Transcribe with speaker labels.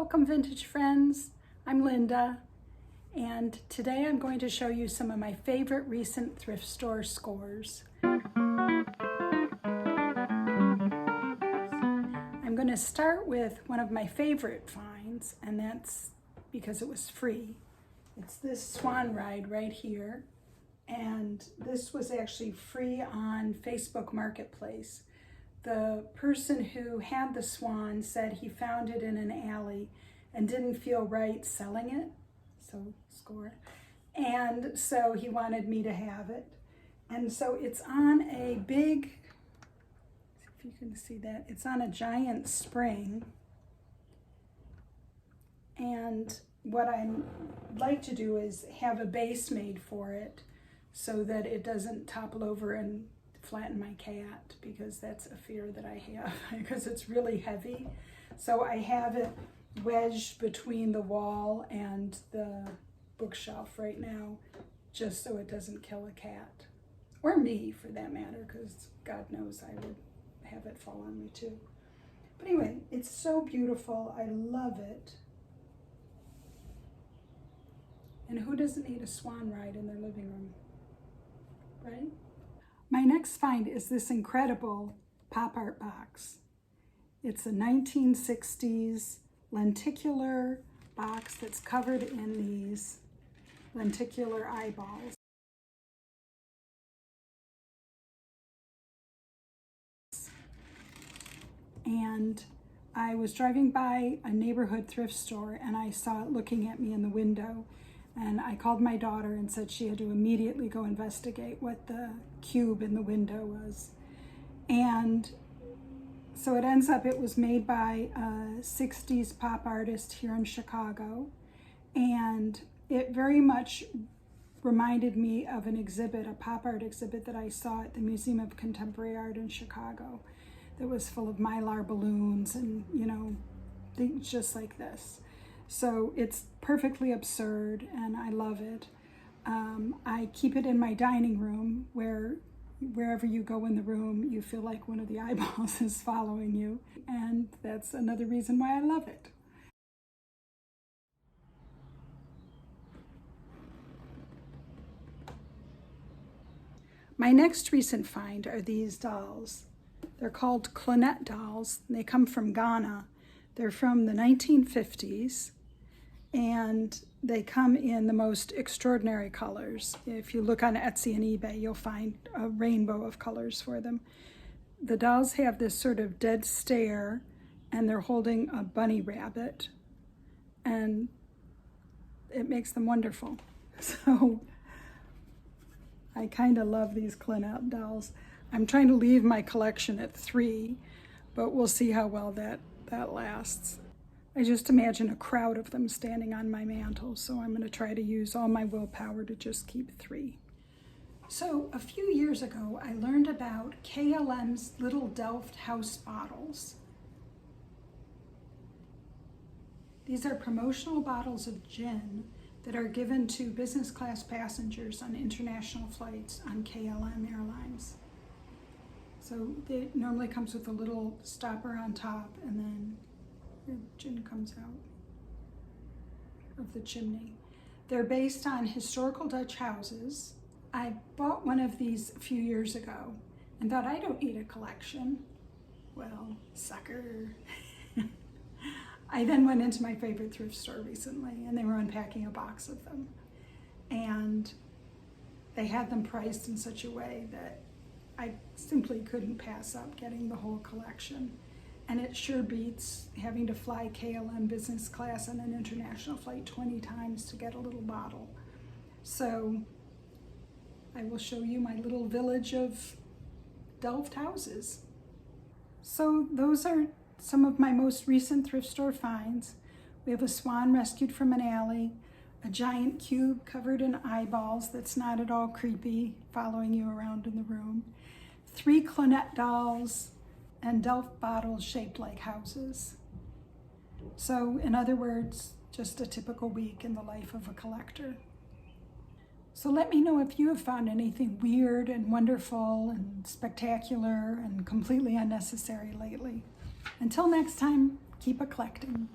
Speaker 1: Welcome, vintage friends. I'm Linda, and today I'm going to show you some of my favorite recent thrift store scores. I'm going to start with one of my favorite finds, and that's because it was free. It's this swan ride right here, and this was actually free on Facebook Marketplace. The person who had the swan said he found it in an alley and didn't feel right selling it, so score. And so he wanted me to have it. And so it's on a big, if you can see that, it's on a giant spring. And what I'd like to do is have a base made for it so that it doesn't topple over and flatten my cat, because that's a fear that I have because it's really heavy. So I have it wedged between the wall and the bookshelf right now, just so it doesn't kill a cat, or me for that matter, because God knows I would have it fall on me too. But anyway, it's so beautiful. I love it. And who doesn't need a swan ride in their living room, right? My next find is this incredible pop art box. It's a 1960s lenticular box that's covered in these lenticular eyeballs. And I was driving by a neighborhood thrift store and I saw it looking at me in the window. And I called my daughter and said she had to immediately go investigate what the cube in the window was. And so it ends up, it was made by a 60s pop artist here in Chicago. And it very much reminded me of an exhibit, a pop art exhibit that I saw at the Museum of Contemporary Art in Chicago that was full of mylar balloons and, you know, things just like this. So it's perfectly absurd and I love it. I keep it in my dining room where wherever you go in the room, you feel like one of the eyeballs is following you. And that's another reason why I love it. My next recent find are these dolls. They're called Clonette dolls. And they come from Ghana. They're from the 1950s. And they come in the most extraordinary colors. If you look on Etsy and eBay, you'll find a rainbow of colors for them. The dolls have this sort of dead stare, and they're holding a bunny rabbit, and it makes them wonderful. So I kind of love these Clinette dolls. I'm trying to leave my collection at 3, but we'll see how well that lasts. I just imagine a crowd of them standing on my mantle, so I'm going to try to use all my willpower to just keep 3. So a few years ago, I learned about KLM's little Delft house bottles. These are promotional bottles of gin that are given to business class passengers on international flights on KLM Airlines. So it normally comes with a little stopper on top, and then the gin comes out of the chimney. They're based on historical Dutch houses. I bought one of these a few years ago and thought, I don't need a collection. Well, sucker. I then went into my favorite thrift store recently and they were unpacking a box of them. And they had them priced in such a way that I simply couldn't pass up getting the whole collection. And it sure beats having to fly KLM business class on an international flight 20 times to get a little bottle. So I will show you my little village of Delft houses. So those are some of my most recent thrift store finds. We have a swan rescued from an alley, a giant cube covered in eyeballs that's not at all creepy, following you around in the room, 3 Clonette dolls, and Delft bottles shaped like houses. So in other words, just a typical week in the life of a collector. So let me know if you have found anything weird and wonderful and spectacular and completely unnecessary lately. Until next time, keep eclecting.